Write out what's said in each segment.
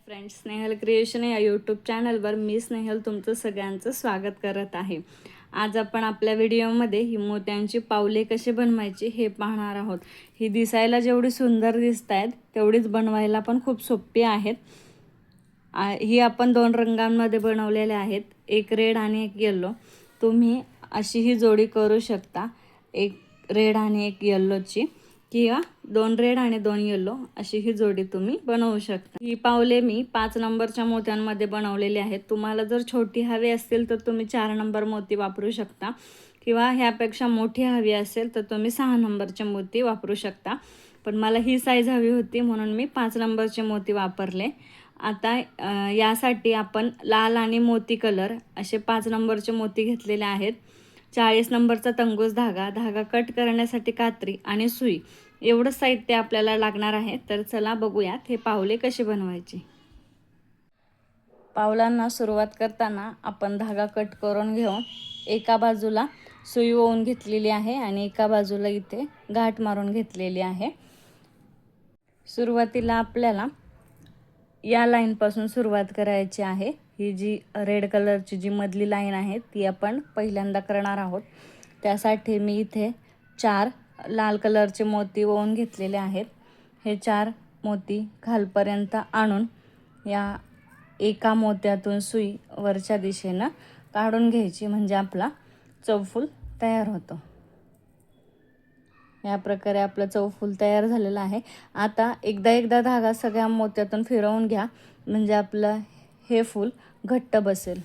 Friends, Snehal creation या YouTube चॅनलवर मी स्नेहल तुमचं सगळ्यांचं स्वागत करत आहे. आज आपण आपल्या व्हिडिओमध्ये ही मोत्यांची पावले कशी बनवायची हे पाहणार आहोत. ही दिसायला जेवढी सुंदर दिसत आहेत तेवढीच बनवायला पण खूप सोपी आहेत. ही आपण 2 रंगांमध्ये बनवलेले आहेत, एक रेड आणि एक येलो. तुम्ही अशी ही जोडी करू शकता, एक रेड आणि एक येल्लोची, किंवा 2 रेड आणि 2 येलो अशी ही जोडी तुम्ही बनवू शकता. ही पावले मी 5 नंबरच्या मोत्यांमध्ये बनवलेली आहेत. तुम्हाला जर छोटी हवी असतील तर तुम्ही 4 नंबर मोती वापरू शकता, किंवा ह्यापेक्षा मोठी हवी असेल तर तुम्ही 6 नंबरचे मोती वापरू शकता. पण मला ही साईज हवी होती म्हणून मी 5 नंबरचे मोती वापरले. आता यासाठी आपण लाल आणि मोती कलर असे 5 नंबरचे मोती घेतलेले आहेत. 40 नंबरचा तंगूस धागा, धागा कट करण्यासाठी कात्री आणि सुई एवढं साहित्य आपल्याला लागणार आहे. तर चला बघूयात हे पावले कसे बनवायचे. पावलांना सुरुवात करताना आपण धागा कट करून घेऊन एका बाजूला सुई ओवून घेतलेली आहे आणि एका बाजूला इथे गाठ मारून घेतलेली आहे. सुरुवातीला आपल्याला या लाईनपासून सुरुवात करायची आहे. ही जी रेड कलरची जी मधली लाईन आहे ती आपण पहिल्यांदा करणार आहोत. त्यासाठी मी इथे 4 लाल कलरचे मोती ओवून घेतलेले आहेत. हे 4 मोती खालपर्यंत आणून या एका मोत्यातून सुई वरच्या दिशेनं काढून घ्यायची, म्हणजे आपला चौफूल तयार होतो. या प्रकारे आपलं चौफूल तयार झालेलं आहे. आता एकदा धागा सगळ्या मोत्यातून फिरवून घ्या, म्हणजे आपलं हे फूल घट्ट बसेल.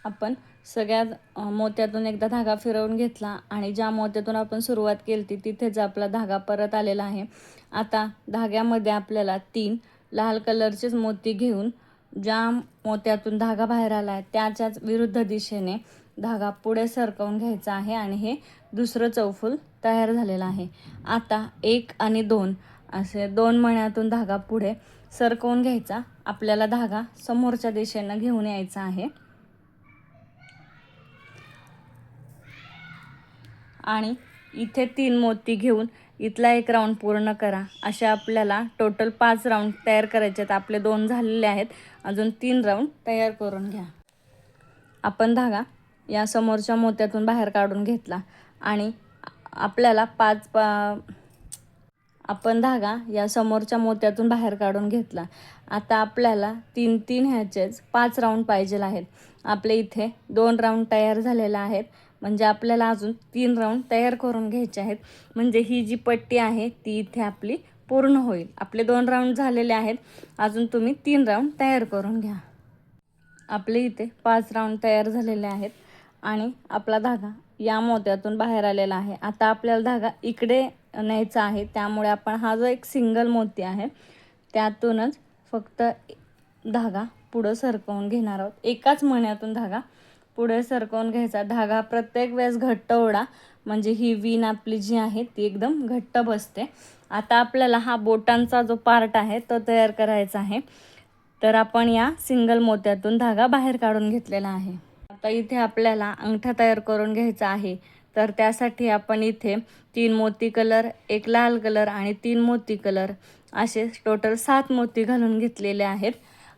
आपण सगळ्या मोत्यातून एकदा धागा फिरवून घेतला आणि ज्या मोत्यातून आपण सुरुवात केली होती तिथेच आपला धागा परत आलेला आहे. आता धाग्यामध्ये आपल्याला 3 लाल कलरचेच मोती घेऊन ज्या मोत्यातून धागा बाहेर आला आहे त्याच्याच विरुद्ध दिशेने धागा पुढे सरकवून घ्यायचा आहे आणि हे दुसरं चौफूल तयार झालेलं आहे. आता 1 आणि 2 असे 2 मण्यातून धागा पुढे सरकवून घ्यायचा. आपल्याला धागा समोरच्या दिशेनं घेऊन यायचा आहे आणि इथे 3 मोती घेऊन इथला 1 राऊंड पूर्ण करा. असे आपल्याला टोटल 5 राऊंड तयार करायचे आहेत. आपले 2 झालेले आहेत, अजून 3 राऊंड तयार करून घ्या. आपण धागा या समोरच्या मोत्यातून बाहेर काढून घेतला आणि आपल्याला आपण धागा या समोरच्या मोत्यातून बाहेर काढून घेतला. आता आपल्याला 3 ह्याचेच 5 राऊंड पाहिजे आहेत. आपले इथे 2 राऊंड तयार झालेले आहेत, म्हणजे आपल्याला अजून 3 राऊंड तयार करून घ्यायचे आहेत, म्हणजे ही जी पट्टी आहे ती इथे आपली पूर्ण होईल. आपले 2 राऊंड झालेले आहेत, अजून तुम्ही 3 राऊंड तयार करून घ्या. आपले इथे 5 राऊंड तयार झालेले आहेत आणि आपला धागा या मोत्यातून बाहेर आलेला आहे. आता आपल्याला धागा इकडे न्यायचा आहे, त्यामुळे आपण हा जो एक सिंगल मोती आहे त्यातूनच फक्त धागा पुढं सरकवून घेणार आहोत. एकाच मण्यातून धागा पुढे सरकवून घ्यायचा. धागा प्रत्येक वेळेस घट्ट ओढा, म्हणजे ही विण आपली जी आहे ती एकदम घट्ट बसते. आता आपल्याला हा बोटांचा जो पार्ट आहे तो तयार करायचा आहे. तर आपण या सिंगल मोत्यातून धागा बाहेर काढून घेतलेला आहे. आता इथे आपल्याला अंगठा तयार करून घ्यायचा आहे. तर त्यासाठी आपण इथे 3 मोती कलर, 1 लाल कलर आणि 3 मोती कलर असे टोटल 7 मोती घालून घेतलेले आहेत.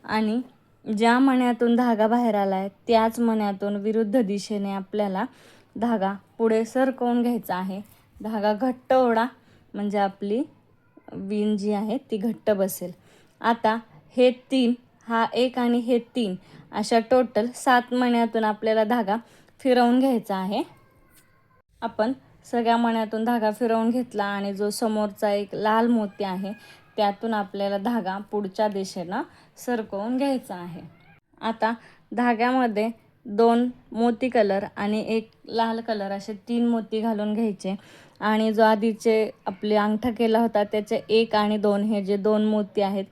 आणि ज्या मण्यातून धागा बाहेर आला आहे त्याच मण्यातून विरुद्ध दिशेने आपल्याला धागा पुढे सरकवून घ्यायचा आहे. धागा घट्ट ओढा, म्हणजे आपली विण जी आहे ती घट्ट बसेल. आता हे 3, हा 1 आणि हे 3 अशा टोटल 7 मण्यातून आपल्याला धागा फिरवून घ्यायचा आहे. आपण सगळ्या मण्यातून धागा फिरवून घेतला आणि जो समोरचा एक लाल मोती आहे त्यातून आपल्याला धागा पुढच्या दिशेनं सरकवून घ्यायचा आहे. आता धाग्यामध्ये 2 मोती कलर आणि 1 लाल कलर असे 3 मोती घालून घ्यायचे आणि जो आधीचे आपले अंगठा केला होता त्याचे 1 आणि 2 हे जे 2 मोती आहेत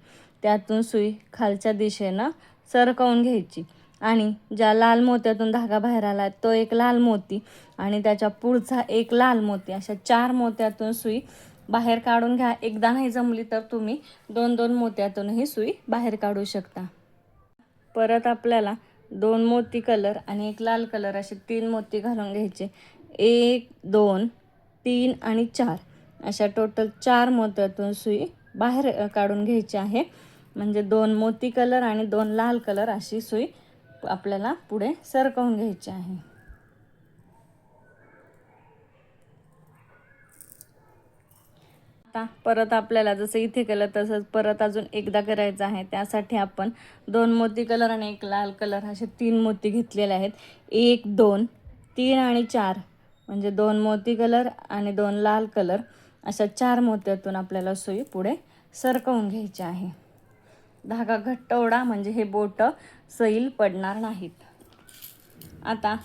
त्यातून सुई खालच्या दिशेनं सरकवून घ्यायची आणि ज्या लाल मोत्यातून धागा बाहेर आला तो 1 लाल मोती आणि त्याच्या पुढचा 1 लाल मोती, अशा 4 मोत्यातून सुई बाहेर काढून घ्या. एकदा नाही जमली तर तुम्ही 2 मोत्यातूनही सुई बाहेर काढू शकता. परत आपल्याला 2 मोती कलर आणि 1 लाल कलर असे 3 मोती घालून घ्यायचे. 1, 2, 3 आणि 4 अशा टोटल 4 मोत्यातून सुई बाहेर काढून घ्यायची आहे. म्हणजे 2 मोती कलर आणि 2 लाल कलर अशी सुई आपल्याला पुढे सरकवून घ्यायची आहे. आता परत आपल्याला जसं इथे केलं तसंच परत अजून एकदा करायचं आहे. त्यासाठी आपण 2 मोती कलर आणि 1 लाल कलर असे 3 मोती घेतलेले आहेत. 1 2 3 आणि 4 म्हणजे 2 मोती कलर आणि 2 लाल कलर अशा 4 मोत्यातून आपल्याला सुई पुढे सरकवून घ्यायची आहे. धागा घट्ट ओढा म्हणजे हे बोटं सैल पडणार नाहीत. आता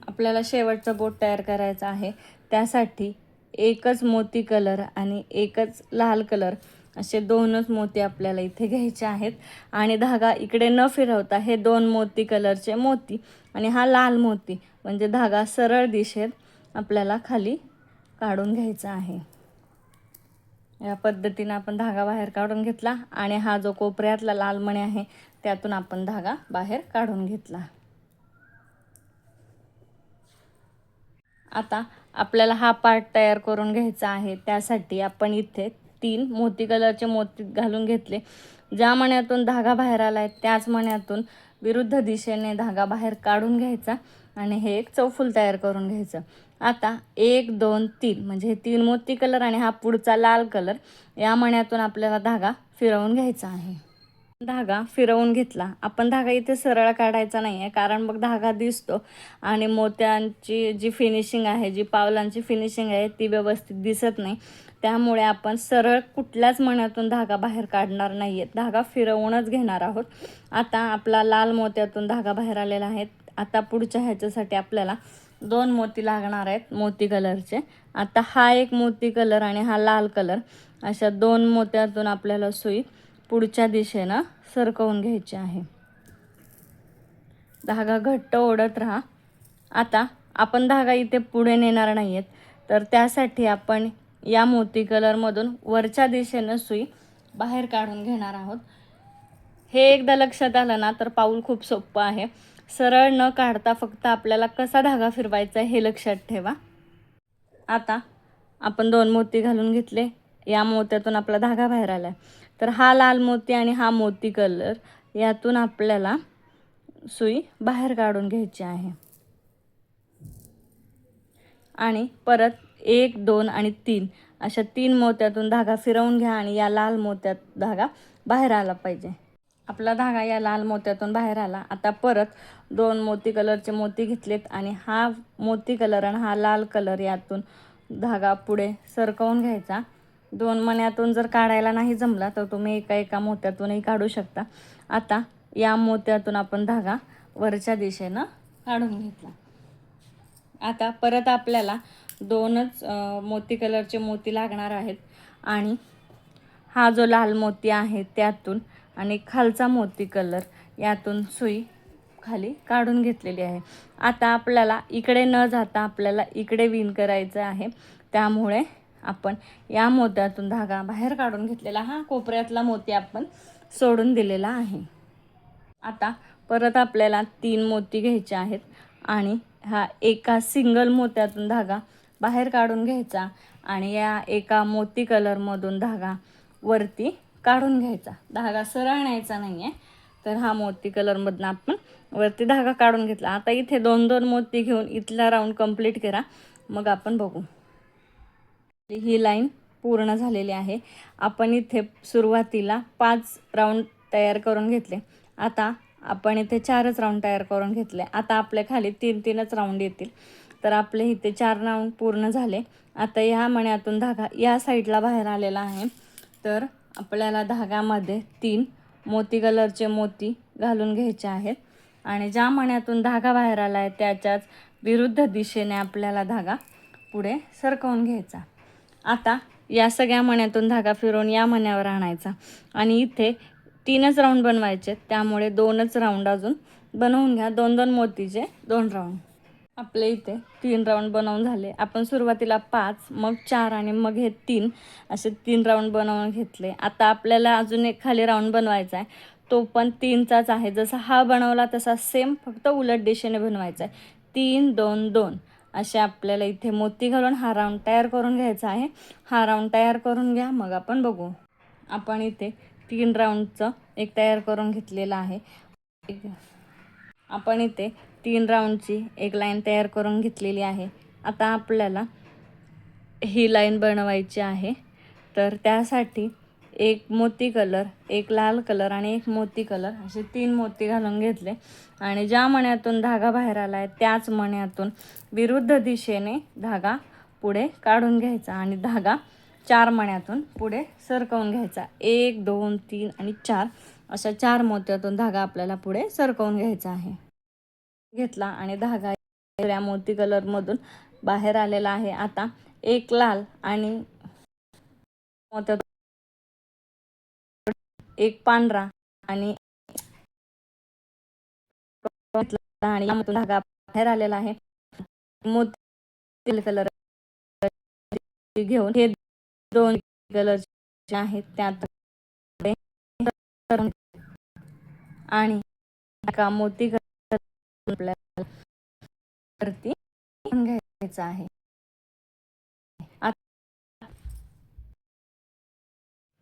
आपल्याला शेवटचं बोट तयार करायचं आहे. त्यासाठी एकच मोती कलर आणि एकच लाल कलर असे 2च मोती आपल्याला इथे घ्यायचे आहेत आणि धागा इकडे न फिरवता हे 2 मोती कलरचे मोती आणि हा लाल मोती म्हणजे धागा सरळ दिशेत आपल्याला खाली काढून घ्यायचा आहे. या पद्धतीने आपण धागा बाहेर काढून घेतला आणि हा जो कोपऱ्यातला लाल मणी आहे त्यातून आपण धागा बाहेर काढून घेतला. आता आपल्याला हा पार्ट तयार करून घ्यायचा आहे. त्यासाठी आपण इथे 3 मोती कलरचे मोती घालून घेतले. ज्या मण्यातून धागा बाहेर आला आहे त्याच मण्यातून विरुद्ध दिशेने धागा बाहेर काढून घ्यायचा आणि हे एक चौफूल तयार करून घ्यायचं. आता 1 2 3 म्हणजे हे 3 मोती कलर आणि हा पुढचा लाल कलर या मण्यातून आपल्याला धागा फिरवून घ्यायचा आहे. धागा फिरवून घेतला. आपण धागा इथे सरळ काढायचा नाही आहे कारण मग धागा दिसतो आणि मोत्यांची जी फिनिशिंग आहे, जी पावलांची फिनिशिंग आहे ती व्यवस्थित दिसत नाही. त्यामुळे आपण सरळ कुठल्याच मण्यातून धागा बाहेर काढणार नाही आहे. धागा फिरवूनच घेणार आहोत. आता आपला लाल मोत्यातून धागा बाहेर आलेला आहे. आता पुढच्या ह्याच्यासाठी आपल्याला 2 मोती लागणार आहेत मोती कलरचे. आता हा एक मोती कलर आणि हा लाल कलर अशा 2 मोत्यातून आपल्याला सुई पुढच्या दिशेनं सरकवून घ्यायची आहे. धागा घट्ट ओढत राहा. आता आपण धागा इथे पुढे नेणार नाही आहेत तर त्यासाठी आपण या मोती कलरमधून वरच्या दिशेनं सुई बाहेर काढून घेणार आहोत. हे एकदा लक्षात आलं ना तर पाऊल खूप सोपं आहे. सरळ न काढता फक्त आपल्याला कसा धागा फिरवायचा हे लक्षात ठेवा. आता आपण 2 मोती घालून घेतले. या मोत्यातून आपला धागा बाहेर आला तर हा लाल मोती आणि हा मोती कलर यातून आपल्याला सुई बाहेर काढून घ्यायची आहे आणि परत 1 2 आणि 3 अशा 3 मोत्यातून धागा फिरवून घ्या आणि या लाल मोत्यात धागा बाहेर आला पाहिजे. आपला धागा या लाल मोत्यातून बाहेर आला. आता परत 2 मोती कलरचे मोती घेतलेत आणि हा मोती कलर आणि हा लाल कलर यातून धागा पुढे सरकवून घ्यायचा. 2 मण्यातून जर काढायला नाही जमला तर तुम्ही एका मोत्यातूनही काढू शकता. आता या मोत्यातून आपण धागा वरच्या दिशेनं काढून घेतला. आता परत आपल्याला 2च मोती कलरचे मोती लागणार आहेत आणि हा जो लाल मोती आहे त्यातून आणि खालचा मोती कलर यातून सुई खाली काढून घेतलेली आहे. आता आपल्याला इकडे न जाता आपल्याला इकडे विण करायचं आहे. त्यामुळे आपण या मोत्यातून धागा बाहेर काढून घेतलेला हा कोपऱ्यातला मोती आपण सोडून दिलेला आहे. आता परत आपल्याला 3 मोती घ्यायचे आहेत आणि हा एका सिंगल मोत्यातून धागा बाहेर काढून घ्यायचा आणि या एका मोती कलरमधून धागा वरती काढून घ्यायचा. धागा सरळ न्यायचा नाही आहे तर हा मोती कलरमधून आपण वरती धागा काढून घेतला. आता इथे 2 मोती घेऊन इथला राऊंड कंप्लीट करा मग आपण बघू. ही लाईन पूर्ण झालेली आहे. आपण इथे सुरुवातीला 5 राऊंड तयार करून घेतले. आता आपण इथे 4च राऊंड तयार करून घेतले. आता आपल्या खाली 3-3च राऊंड येतील. तर आपले इथे 4 राऊंड पूर्ण झाले. आता या मण्यातून धागा या साईडला बाहेर आलेला आहे तर आपल्याला धाग्यामध्ये 3 मोती कलरचे मोती घालून घ्यायचे आहेत आणि ज्या मण्यातून धागा बाहेर आला आहे त्याच्याच विरुद्ध दिशेने आपल्याला धागा पुढे सरकवून घ्यायचा. आता या सगळ्या मण्यातून धागा फिरवून या मण्यावर आणायचा आणि इथे 3च राऊंड बनवायचे त्यामुळे 2च राऊंड अजून बनवून घ्या. 2 मोतीचे 2 राऊंड. आपले इथे 3 राऊंड बनवून झाले. आपण सुरुवातीला 5 मग 4 आणि मग हे 3 असे 3 राऊंड बनवून घेतले. आता आपल्याला अजून एक खाली राऊंड बनवायचा आहे. तो पण 3चाच आहे. जसा हा बनवला तसा सेम फक्त उलट दिशेने बनवायचा आहे. 3 2 2 असे आपल्याला इथे मोती घालून हा राऊंड तयार करून घ्यायचा आहे. हा राऊंड तयार करून घ्या मग आपण बघू. आपण इथे 3 राऊंडचं एक तयार करून घेतलेलं आहे. आपण इथे 3 राऊंडची एक लाईन तयार करून घेतलेली आहे. आता आपल्याला ही लाईन बनवायची आहे. तर त्यासाठी एक मोती कलर, एक लाल कलर आणि एक मोती कलर असे 3 मोती घालून घेतले आणि ज्या मण्यातून धागा बाहेर आला आहे त्याच मण्यातून विरुद्ध दिशेने धागा पुढे काढून घ्यायचा आणि धागा 4 मण्यातून पुढे सरकवून घ्यायचा. 1 2 3 आणि 4 अशा 4 मोत्यातून धागा आपल्याला पुढे सरकवून घ्यायचा आहे. घेतला आणि धागा या मोती कलरमधून बाहेर आलेला आहे. आता एक लाल आणि मोत्यात एक पांढरा आणि यामधून धागा बाहेर आलेला आहे. मोती कलर घेऊन हे 2 कलरचे आहेत त्यात आणि एका मोती कलर वरती घ्यायचा आहे.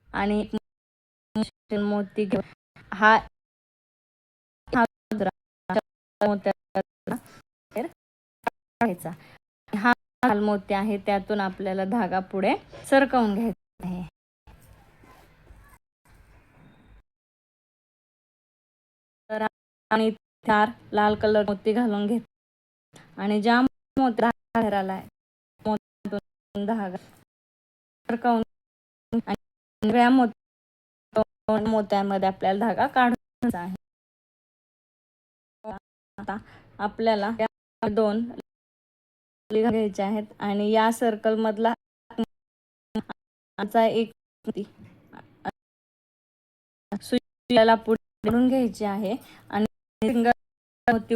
आणि मोती घेऊन हा हा लाल मोती आहे त्यातून आपल्याला धागा पुढे सरकवून घ्यायचा आहे. तर आणि 4 लाल कलर मोती घालून घेत आणि ज्या मोती बाहेर आलाय धागा सरकवून आणि या मोत्यामध्ये आपल्याला धागा काढायचा आहे. आता आपल्याला 2 घ्यायचे आहेत आणि या सर्कल मधला एक सुईला पुढे घ्यायची आहे आणि सिंगल मोती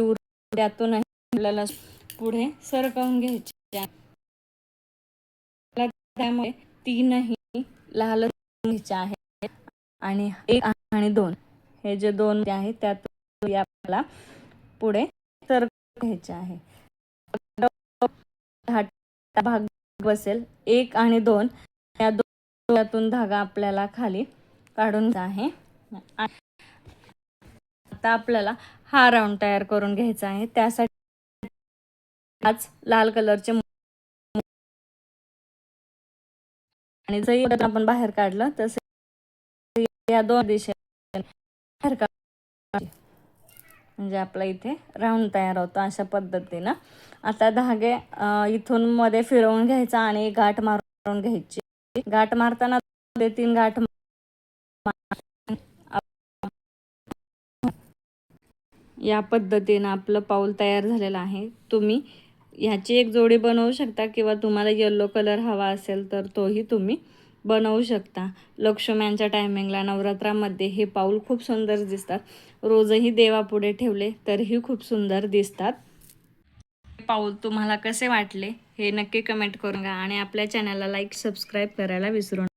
त्यातून आपल्याला पुढे सरकवून घ्यायचे आहे. त्यामुळे 3ही लाल घ्यायचे आहेत आणि 1 आणि 2 हे जे 2 आहेत त्यातून आपल्याला पुढे सरकवून घ्यायचे आहे. भाग बसेल 1 आणि 2 या दोन्हीतून धागा आपल्याला खाली काढून घ्यायचा आहे. आता आपल्याला हा राऊंड तयार करून घ्यायचा आहे. त्यासाठी आज लाल कलरचे आणि जरी आपण बाहेर काढलं तसे या 2 दिशेने बाहेर काढायचे म्हणजे आपला इथे राऊंड तयार होतो अशा पद्धतीनं. आता धागे इथून मध्ये फिरवून घ्यायचा आणि गाठ मारून घ्यायची. गाठ मारताना 3 गाठ या पद्धतीनं आपलं पाऊल तयार झालेलं आहे. तुम्ही ह्याची एक जोडी बनवू शकता किंवा तुम्हाला येलो कलर हवा असेल तर तोही तुम्ही बनवू शकता. लक्ष्म्यांच्या टायमिंगला नवरात्रामध्ये हे पाऊल खूप सुंदर दिसतात. रोजही देवापुढे ठेवले तरीही खूप सुंदर दिसतात. पाऊल तुम्हाला कसे वाटले हे नक्की कमेंट करून घ्या आणि आपल्या चॅनलला लाईक सबस्क्राईब करायला विसरू नका.